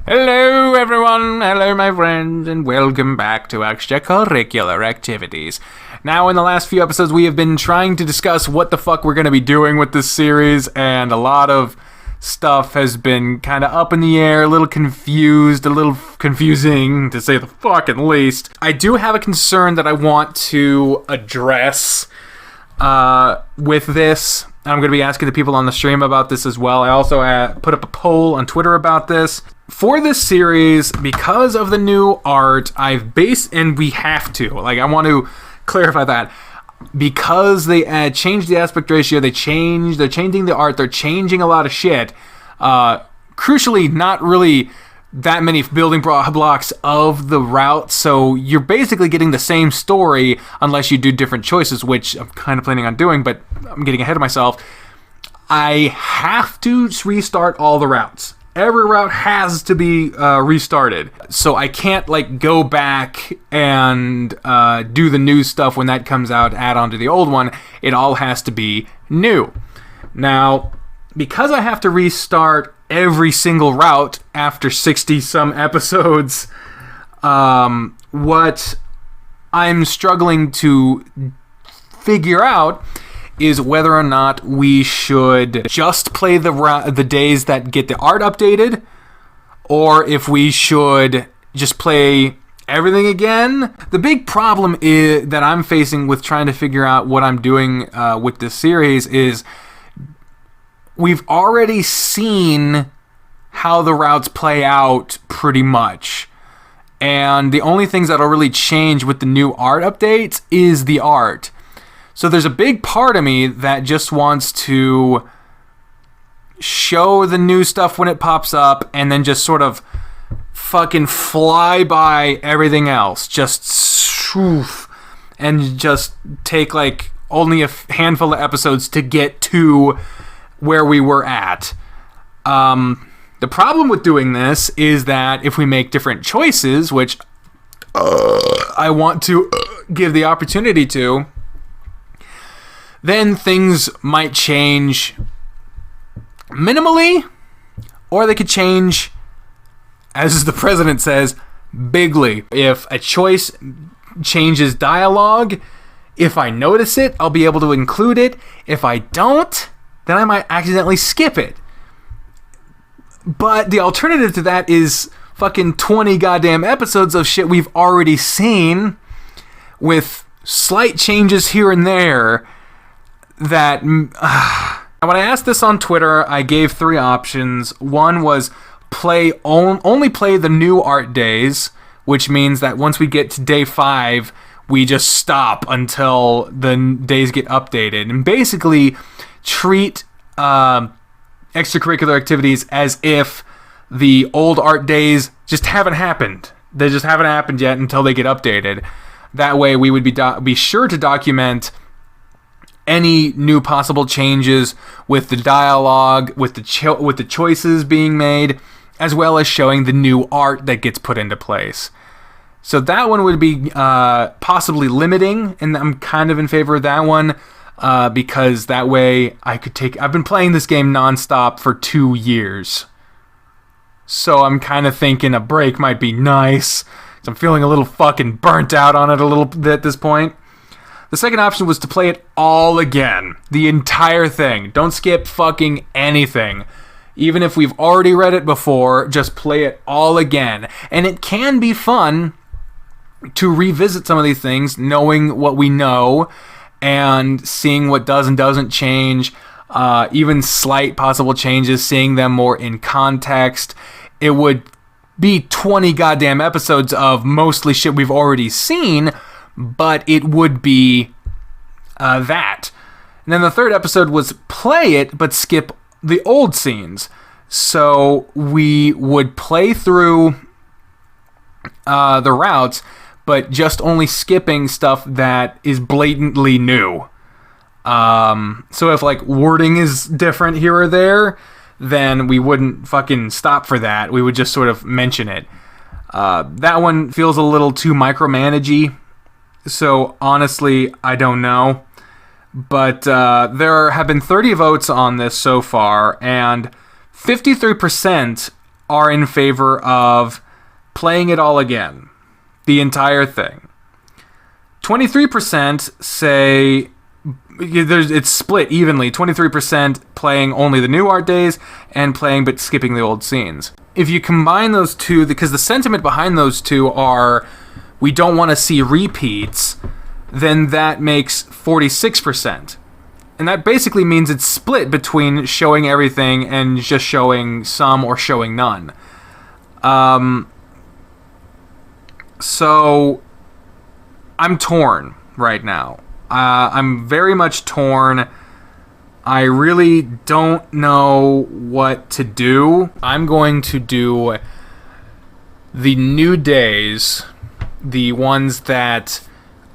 Hello everyone, hello my friends, and welcome back to Extracurricular Activities. Now in the last few episodes we have been trying to discuss what the fuck we're going to be doing with this series, and a lot of stuff has been kind of up in the air, a little confused, a little confusing to say the fucking least. I do have a concern that I want to address with this. I'm going to be asking the people on the stream about this as well. I also put up a poll on Twitter about this. For this series, because of the new art, and we have to, I want to clarify that, because they changed the aspect ratio, they're changing the art, they're changing a lot of shit. Crucially, not really that many building blocks of the route, so you're basically getting the same story unless you do different choices, which I'm kind of planning on doing, but I'm getting ahead of myself. I have to restart all the routes. Every route has to be restarted. So I can't go back and do the new stuff when that comes out, add on to the old one. It all has to be new. Now, because I have to restart every single route after 60 some episodes, what I'm struggling to figure out is whether or not we should just play the days that get the art updated, or if we should just play everything again. The big problem that I'm facing with trying to figure out what I'm doing with this series is we've already seen how the routes play out pretty much. And the only things that'll really change with the new art updates is the art. So there's a big part of me that just wants to show the new stuff when it pops up and then just sort of fucking fly by everything else. And just take only a handful of episodes to get to where we were at. The problem with doing this is that if we make different choices, which I want to give the opportunity to, then things might change minimally, or they could change, as the president says, bigly. If a choice changes dialogue, if I notice it, I'll be able to include it. If I don't, then I might accidentally skip it. But the alternative to that is fucking 20 goddamn episodes of shit we've already seen with slight changes here and there. That when I asked this on Twitter, I gave 3 options. One was only play the new art days, which means that once we get to day 5, we just stop until the days get updated, and basically treat extracurricular activities as if the old art days just haven't happened. They just haven't happened yet until they get updated. That way, we would be sure to document any new possible changes with the dialogue, with the choices being made, as well as showing the new art that gets put into place. So that one would be possibly limiting, and I'm kind of in favor of that one because that way I've been playing this game nonstop for 2 years. So I'm kind of thinking a break might be nice. I'm feeling a little fucking burnt out on it a little bit at this point. The second option was to play it all again. The entire thing. Don't skip fucking anything. Even if we've already read it before, just play it all again. And it can be fun to revisit some of these things, knowing what we know and seeing what does and doesn't change. Even slight possible changes, seeing them more in context. It would be 20 goddamn episodes of mostly shit we've already seen, but it would be that. And then the third episode was play it, but skip the old scenes. So we would play through the routes, but just only skipping stuff that is blatantly new. So if wording is different here or there, then we wouldn't fucking stop for that. We would just sort of mention it. That one feels a little too micromanagey. So honestly, I don't know. But there have been 30 votes on this so far, and 53% are in favor of playing it all again. The entire thing. 23% say it's split evenly. 23% playing only the new art days and playing but skipping the old scenes. If you combine those two, because the sentiment behind those two are we don't want to see repeats, then that makes 46%. And that basically means it's split between showing everything and just showing some or showing none. So I'm torn right now. I'm very much torn. I really don't know what to do. I'm going to do the new days, the ones that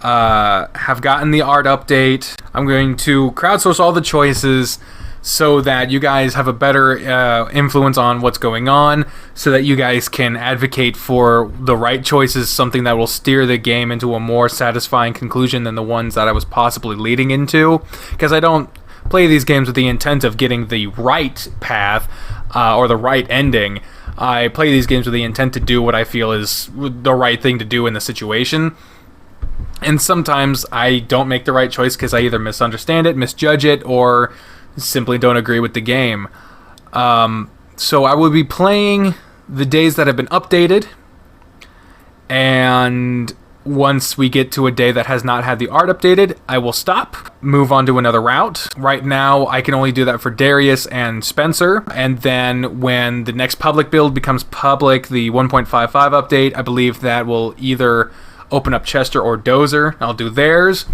have gotten the art update. I'm going to crowdsource all the choices so that you guys have a better influence on what's going on, so that you guys can advocate for the right choices, something that will steer the game into a more satisfying conclusion than the ones that I was possibly leading into. Because I don't play these games with the intent of getting the right path or the right ending. I play these games with the intent to do what I feel is the right thing to do in the situation. And sometimes I don't make the right choice because I either misunderstand it, misjudge it, or simply don't agree with the game. So I will be playing the days that have been updated, and once we get to a day that has not had the art updated, I will stop, move on to another route. Right now, I can only do that for Darius and Spencer, and then when the next public build becomes public, the 1.55 update, I believe that will either open up Chester or Dozer. I'll do theirs.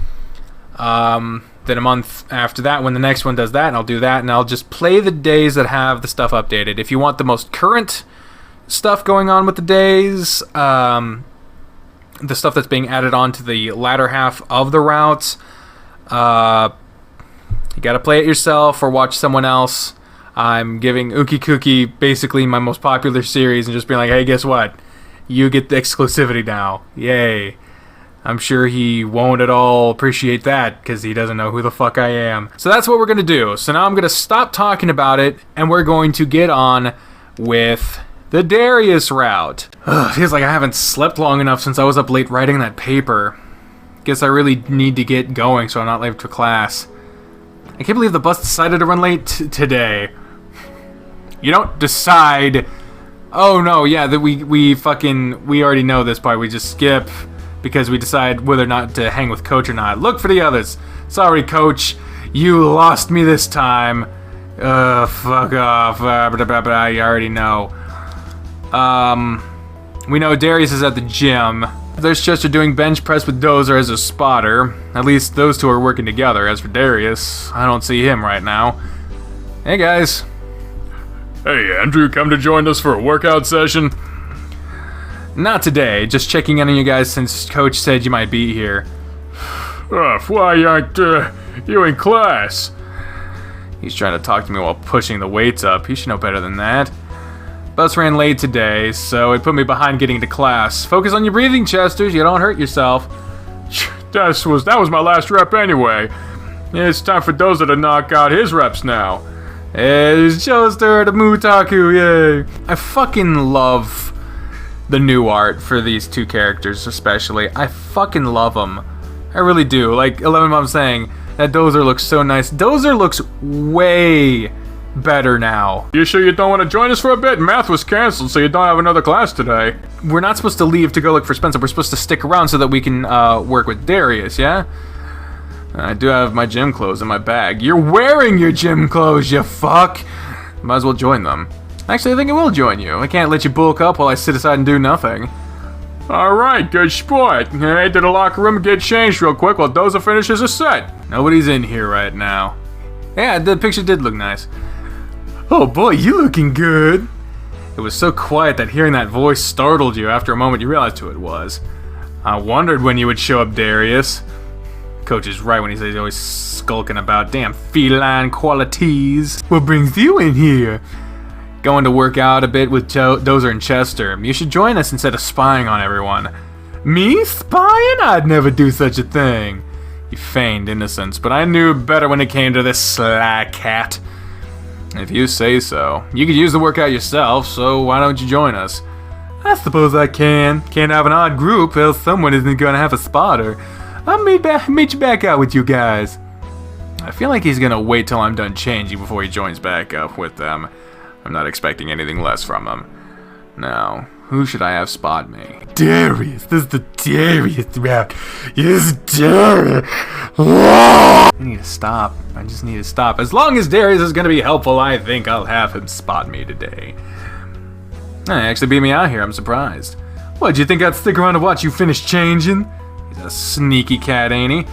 Then a month after that, when the next one does that, and I'll do that, and I'll just play the days that have the stuff updated. If you want the most current stuff going on with the days, the stuff that's being added on to the latter half of the routes, you gotta play it yourself or watch someone else. I'm giving Ookie Cookie basically my most popular series and just being like, hey, guess what? You get the exclusivity now. Yay. I'm sure he won't at all appreciate that because he doesn't know who the fuck I am. So that's what we're going to do. So now I'm going to stop talking about it and we're going to get on with the Darius route. Feels like I haven't slept long enough since I was up late writing that paper. Guess I really need to get going so I'm not late to class. I can't believe the bus decided to run late today. You don't decide. Oh no, yeah, that we already know this part. We just skip because we decide whether or not to hang with Coach or not. Look for the others. Sorry, Coach. You lost me this time. Fuck off. I already know. We know Darius is at the gym. There's Chester doing bench press with Dozer as a spotter. At least those two are working together. As for Darius, I don't see him right now. Hey, guys. Hey, Andrew, come to join us for a workout session? Not today, just checking in on you guys since Coach said you might be here. Why aren't you in class? He's trying to talk to me while pushing the weights up. He should know better than that. Bus ran late today, so it put me behind getting to class. Focus on your breathing, Chester. You don't hurt yourself. That was my last rep anyway. It's time for Dozer to knock out his reps now. It's Chester the Mutaku, yay! I fucking love the new art for these two characters, especially. I fucking love them. I really do. Like 11 Mom saying, that Dozer looks so nice. Dozer looks way better now. You sure you don't want to join us for a bit? Math was canceled, so you don't have another class today. We're not supposed to leave to go look for Spencer. We're supposed to stick around so that we can work with Darius, yeah? I do have my gym clothes in my bag. You're wearing your gym clothes, you fuck! Might as well join them. Actually, I think I will join you. I can't let you bulk up while I sit aside and do nothing. Alright, good sport. Head to the locker room and get changed real quick while Dozer finishes a set. Nobody's in here right now. Yeah, the picture did look nice. Oh boy, you looking good. It was so quiet that hearing that voice startled you. After a moment, you realized who it was. I wondered when you would show up, Darius. Coach is right when he says he's always skulking about damn feline qualities. What brings you in here? Going to work out a bit with Dozer and Chester. You should join us instead of spying on everyone. Me? Spying? I'd never do such a thing. He feigned innocence, but I knew better when it came to this sly cat. If you say so. You could use the workout yourself, so why don't you join us? I suppose I can. Can't have an odd group, else someone isn't gonna have a spotter. I'll meet you back out with you guys. I feel like he's gonna wait till I'm done changing before he joins back up with them. I'm not expecting anything less from him. Now, who should I have spot me? Darius! This is the Darius route! Yes, Darius! I need to stop. I just need to stop. As long as Darius is gonna be helpful, I think I'll have him spot me today. He actually beat me out here, I'm surprised. What, do you think I'd stick around to watch you finish changing? He's a sneaky cat, ain't he?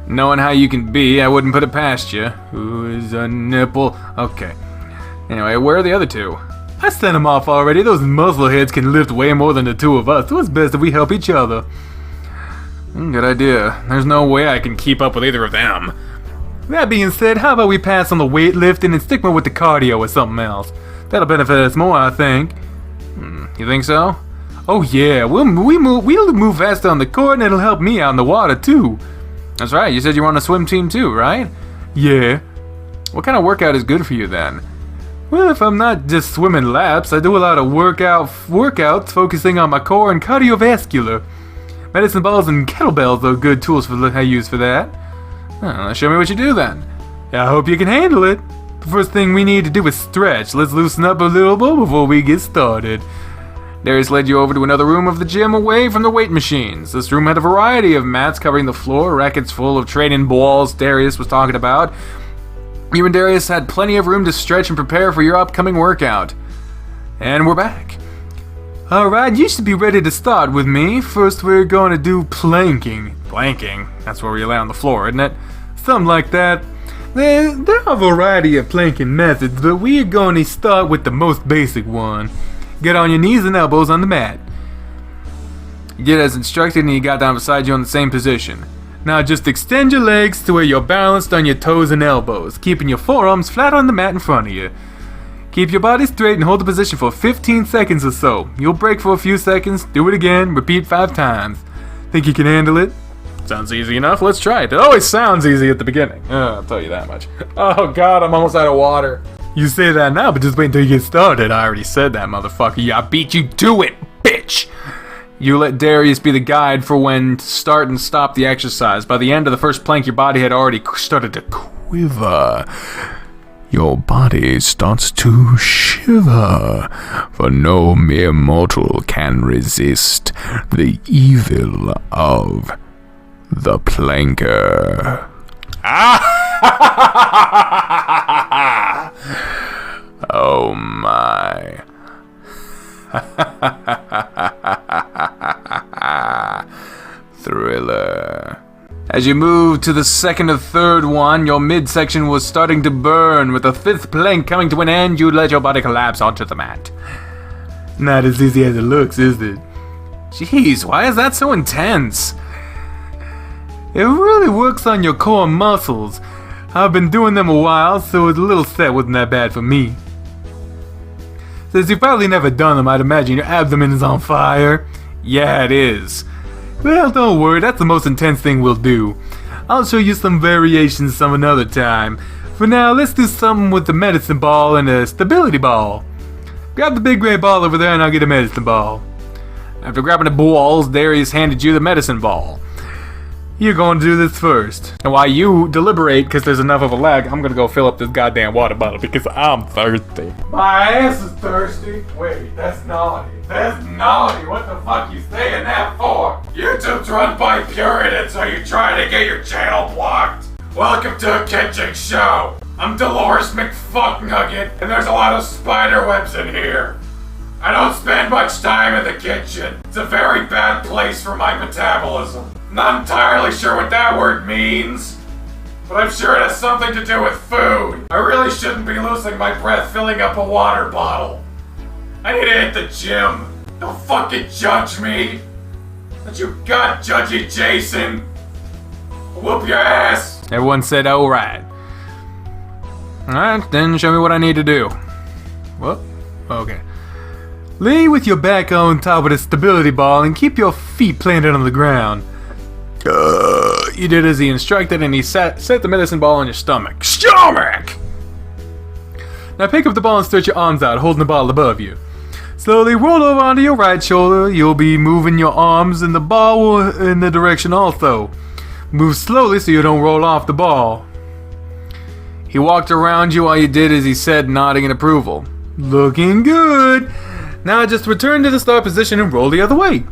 Knowing how you can be, I wouldn't put it past you. Who is a nipple? Okay. Anyway, where are the other two? I sent them off already. Those muzzleheads can lift way more than the two of us, so it's best if we help each other. Good idea. There's no way I can keep up with either of them. That being said, how about we pass on the weightlifting and stick more with the cardio or something else? That'll benefit us more, I think. You think so? Oh yeah, we'll move faster on the court and it'll help me out in the water too. That's right, you said you were on a swim team too, right? Yeah. What kind of workout is good for you then? Well, if I'm not just swimming laps, I do a lot of workouts focusing on my core and cardiovascular. Medicine balls and kettlebells are good tools I use for that. Show me what you do then. I hope you can handle it. The first thing we need to do is stretch. Let's loosen up a little bit before we get started. Darius led you over to another room of the gym away from the weight machines. This room had a variety of mats covering the floor, rackets full of training balls Darius was talking about. You and Darius had plenty of room to stretch and prepare for your upcoming workout. And we're back. Alright, you should be ready to start with me. First we're going to do planking. Planking? That's where we lay on the floor, isn't it? Something like that. There are a variety of planking methods, but we're going to start with the most basic one. Get on your knees and elbows on the mat. You did as instructed and he got down beside you in the same position. Now just extend your legs to where you're balanced on your toes and elbows, keeping your forearms flat on the mat in front of you. Keep your body straight and hold the position for 15 seconds or so. You'll break for a few seconds, do it again, repeat 5 times. Think you can handle it? Sounds easy enough, let's try it. It always sounds easy at the beginning. I'll tell you that much. Oh god, I'm almost out of water. You say that now, but just wait until you get started. I already said that, motherfucker. Yeah, I beat you to it, bitch! You let Darius be the guide for when to start and stop the exercise. By the end of the first plank, your body had already started to quiver. Your body starts to shiver, for no mere mortal can resist the evil of the planker. Oh my. Thriller. As you moved to the second or third one, your midsection was starting to burn. With the 5th plank coming to an end, you let your body collapse onto the mat. Not as easy as it looks, is it? Jeez, why is that so intense? It really works on your core muscles. I've been doing them a while, so a little set wasn't that bad for me. Since you've probably never done them, I'd imagine your abdomen is on fire. Yeah, it is. Well, don't worry, that's the most intense thing we'll do. I'll show you some variations some another time. For now, let's do something with the medicine ball and a stability ball. Grab the big gray ball over there and I'll get a medicine ball. After grabbing the balls, Darius handed you the medicine ball. You're going to do this first. And while you deliberate, because there's enough of a lag, I'm going to go fill up this goddamn water bottle because I'm thirsty. My ass is thirsty. Wait, that's naughty. That's naughty. What the fuck you saying that for? YouTube's run by Puritans. Are you trying to get your channel blocked? Welcome to a kitchen show. I'm Dolores McFucknugget, and there's a lot of spider webs in here. I don't spend much time in the kitchen. It's a very bad place for my metabolism. Not entirely sure what that word means, but I'm sure it has something to do with food. I really shouldn't be losing my breath filling up a water bottle. I need to hit the gym. Don't fucking judge me. What you got, Judgy Jason? I'll whoop your ass. Everyone said alright. Alright, then show me what I need to do. Well, okay. Lay with your back on top of the stability ball and keep your feet planted on the ground. You did as he instructed and he set the medicine ball on your stomach. Stomach! Now pick up the ball and stretch your arms out, holding the ball above you. Slowly roll over onto your right shoulder. You'll be moving your arms and the ball will in the direction also. Move slowly so you don't roll off the ball. He walked around you while you did as he said, nodding in approval. Looking good. Now just return to the start position and roll the other way.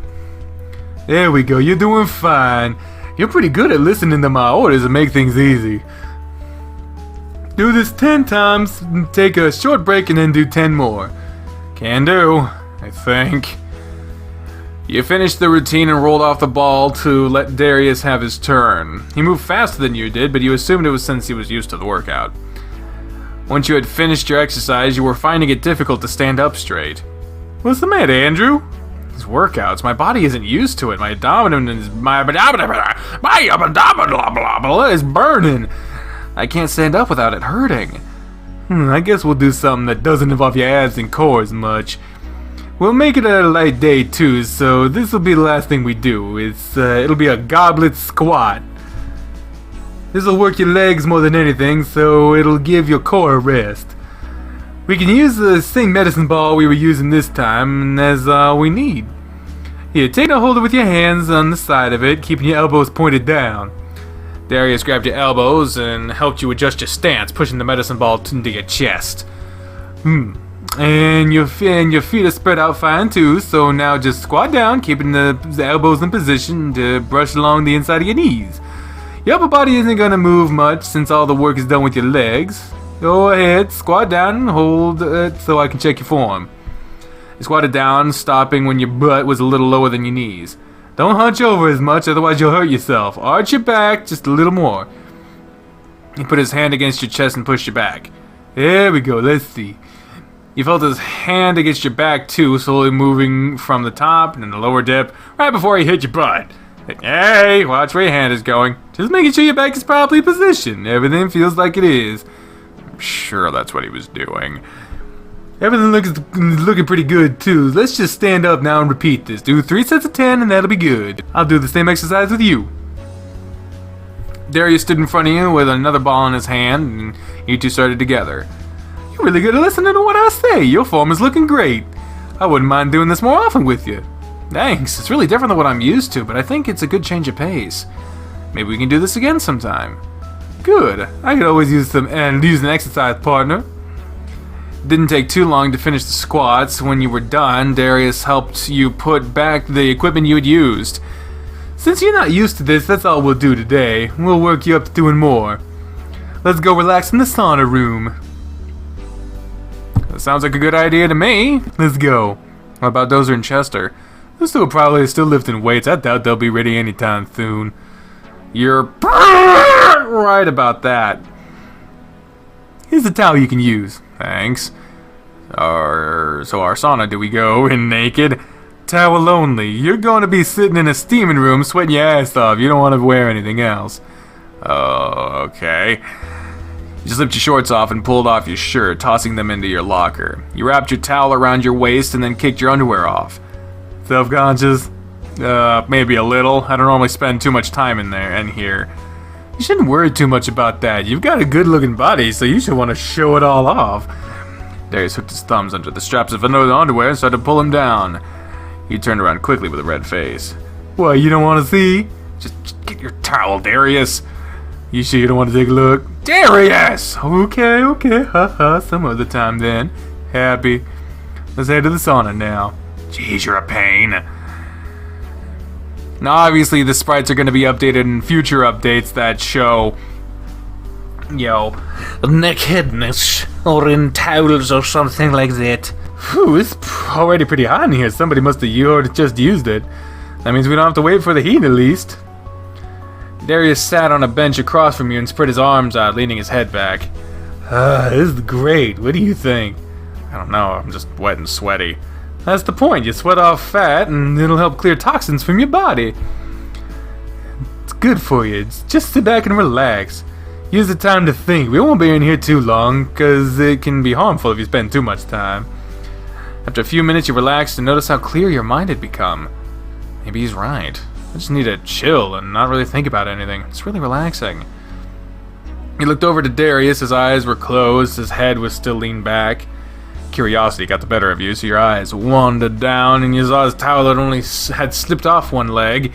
There we go, you're doing fine. You're pretty good at listening to my orders and make things easy. Do this 10 times, take a short break and then do 10 more. Can do, I think. You finished the routine and rolled off the ball to let Darius have his turn. He moved faster than you did, but you assumed it was since he was used to the workout. Once you had finished your exercise, you were finding it difficult to stand up straight. What's the matter, Andrew? These workouts, my body isn't used to it. My abdomen is burning. I can't stand up without it hurting. I guess we'll do something that doesn't involve your abs and core as much. We'll make it a light day too, so this will be the last thing we do. It'll be a goblet squat. This will work your legs more than anything, so it'll give your core a rest. We can use the same medicine ball we were using this time as we need. Here, take a hold of it with your hands on the side of it, keeping your elbows pointed down. Darius grabbed your elbows and helped you adjust your stance, pushing the medicine ball into your chest. And your feet are spread out fine too, so now just squat down, keeping the elbows in position to brush along the inside of your knees. Your upper body isn't going to move much since all the work is done with your legs. Go ahead, squat down and hold it so I can check your form. You squatted down, stopping when your butt was a little lower than your knees. Don't hunch over as much, otherwise you'll hurt yourself. Arch your back just a little more. He put his hand against your chest and pushed you back. There we go, let's see. You felt his hand against your back too, slowly moving from the top and the lower dip, right before he hit your butt. Hey, watch where your hand is going. Just making sure your back is properly positioned. Everything feels like it is. I'm sure that's what he was doing. Everything looking pretty good too. Let's just stand up now and repeat this. Do 3 sets of 10 and that'll be good. I'll do the same exercise with you. Darius stood in front of you with another ball in his hand and you two started together. You're really good at listening to what I say. Your form is looking great. I wouldn't mind doing this more often with you. Thanks. It's really different than what I'm used to, but I think it's a good change of pace. Maybe we can do this again sometime. Good. I could always use an exercise partner. Didn't take too long to finish the squats. When you were done, Darius helped you put back the equipment you had used. Since you're not used to this, that's all we'll do today. We'll work you up to doing more. Let's go relax in the sauna room. That sounds like a good idea to me. Let's go. What about Dozer and Chester? Those two are probably still lifting weights. I doubt they'll be ready anytime soon. You're right about that. Here's a towel you can use. Thanks. Our sauna, do we go in naked? Towel only. You're going to be sitting in a steaming room sweating your ass off. You don't want to wear anything else. Oh, okay. You just lift your shorts off and pulled off your shirt, tossing them into your locker. You wrapped your towel around your waist and then kicked your underwear off. Self-conscious? Maybe a little. I don't normally spend too much time in here. You shouldn't worry too much about that. You've got a good-looking body, so you should want to show it all off. Darius hooked his thumbs under the straps of another underwear and started to pull him down. He turned around quickly with a red face. What, you don't want to see? Just get your towel, Darius. You sure you don't want to take a look? Darius! Okay, haha, some other time then. Happy. Let's head to the sauna now. Jeez, you're a pain. Now, obviously, the sprites are going to be updated in future updates that show, nakedness, or in towels or something like that. Whew, it's already pretty hot in here. Somebody must have just used it. That means we don't have to wait for the heat, at least. Darius sat on a bench across from you and spread his arms out, leaning his head back. This is great. What do you think? I don't know. I'm just wet and sweaty. That's the point. You sweat off fat, and it'll help clear toxins from your body. It's good for you. Just sit back and relax. Use the time to think. We won't be in here too long, because it can be harmful if you spend too much time. After a few minutes, you relaxed and noticed how clear your mind had become. Maybe he's right. I just need to chill and not really think about anything. It's really relaxing. He looked over to Darius. His eyes were closed. His head was still leaned back. Curiosity got the better of you, so your eyes wandered down, and you saw his towel that only had slipped off one leg.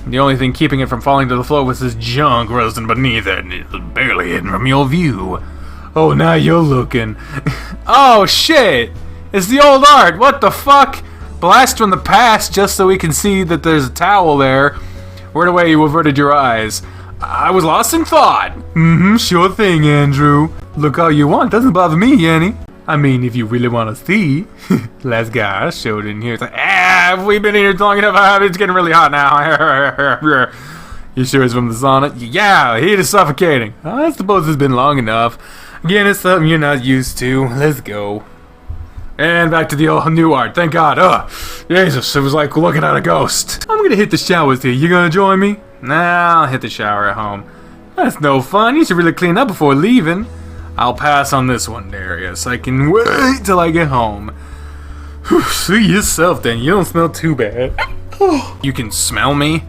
The only thing keeping it from falling to the floor was his junk roasting beneath it, and it was barely hidden from your view. Oh, now you're looking. Oh, shit! It's the old art! What the fuck? Blast from the past just so we can see that there's a towel there. Right away you averted your eyes. I was lost in thought. Sure thing, Andrew. Look all you want, doesn't bother me any. I mean, if you really want to see. Last guy I showed in here, it's like, have we been in here long enough? It's getting really hot now. You sure it's from the sauna? Yeah, heat is suffocating. I suppose it's been long enough. Again, it's something you're not used to. Let's go. And back to the old new art, thank God. Jesus, it was like looking at a ghost. I'm gonna hit the showers here, you gonna join me? Nah, I'll hit the shower at home. That's no fun, you should really clean up before leaving. I'll pass on this one, Darius. I can wait till I get home. Whew, see yourself then, you don't smell too bad. You can smell me?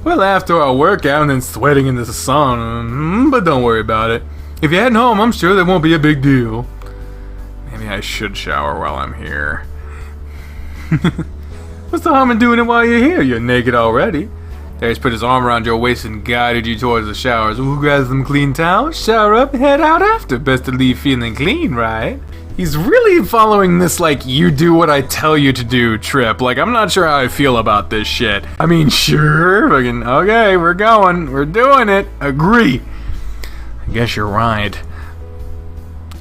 Well, after our workout and then sweating in the sauna, but don't worry about it. If you're heading home, I'm sure that won't be a big deal. Maybe I should shower while I'm here. What's the harm in doing it while you're here? You're naked already. Darius put his arm around your waist and guided you towards the showers. We'll grab some clean towels, shower up, and head out after. Best to leave feeling clean, right? He's really following this, like, you do what I tell you to do trip. Like, I'm not sure how I feel about this shit. I mean, sure, fucking, okay, we're going. We're doing it. Agree. I guess you're right.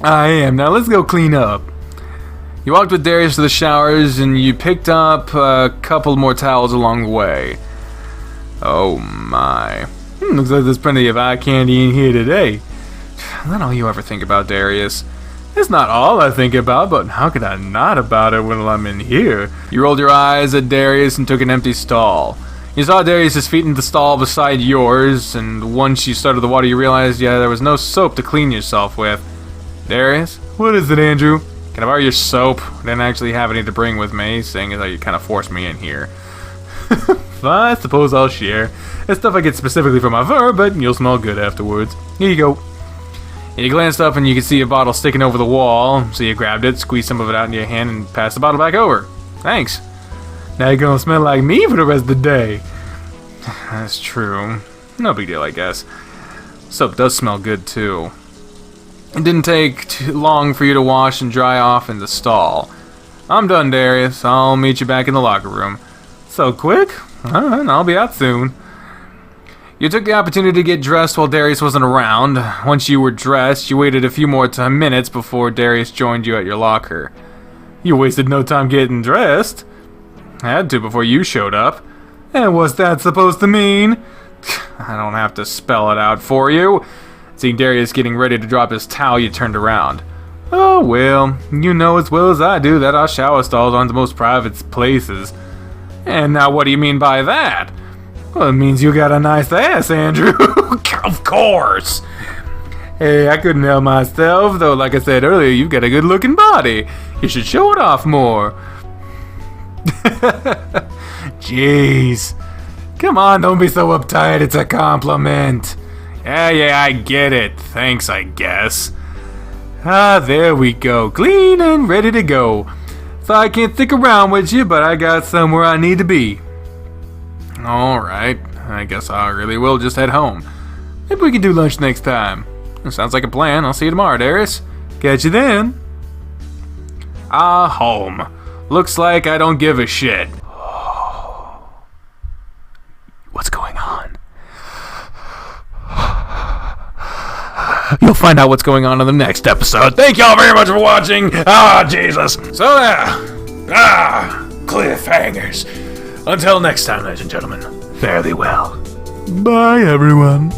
I am. Now let's go clean up. You walked with Darius to the showers, and you picked up a couple more towels along the way. Oh my. Looks like there's plenty of eye candy in here today. Not all you ever think about, Darius. It's not all I think about, but how could I not about it when I'm in here? You rolled your eyes at Darius and took an empty stall. You saw Darius' feet in the stall beside yours, and once you started the water you realized, there was no soap to clean yourself with. Darius? What is it, Andrew? Can I borrow your soap? I didn't actually have any to bring with me, seeing as how you kind of forced me in here. I suppose I'll share. It's stuff I get specifically for my fur, but you'll smell good afterwards. Here you go. And you glanced up and you could see a bottle sticking over the wall, so you grabbed it, squeezed some of it out into your hand, and passed the bottle back over. Thanks. Now you're gonna smell like me for the rest of the day. That's true. No big deal, I guess. Soap does smell good, too. It didn't take too long for you to wash and dry off in the stall. I'm done, Darius. I'll meet you back in the locker room. So quick? Alright, I'll be out soon. You took the opportunity to get dressed while Darius wasn't around. Once you were dressed, you waited a few more minutes before Darius joined you at your locker. You wasted no time getting dressed. Had to before you showed up. And what's that supposed to mean? I don't have to spell it out for you. Seeing Darius getting ready to drop his towel, you turned around. Oh well, you know as well as I do that our shower stalls aren't the most private places. And now what do you mean by that? Well, it means you got a nice ass, Andrew. Of course. Hey, I couldn't help myself, though like I said earlier, you've got a good looking body. You should show it off more. Jeez. Come on, don't be so uptight, it's a compliment. Yeah, I get it. Thanks, I guess. There we go. Clean and ready to go. So I can't stick around with you, but I got somewhere I need to be. Alright, I guess I really will just head home. Maybe we can do lunch next time. Sounds like a plan. I'll see you tomorrow, Darius. Catch you then. Home. Looks like I don't give a shit. What's going on? You'll find out what's going on in the next episode. Thank y'all very much for watching. Jesus. So cliffhangers. Until next time, ladies and gentlemen, fare thee well. Bye, everyone.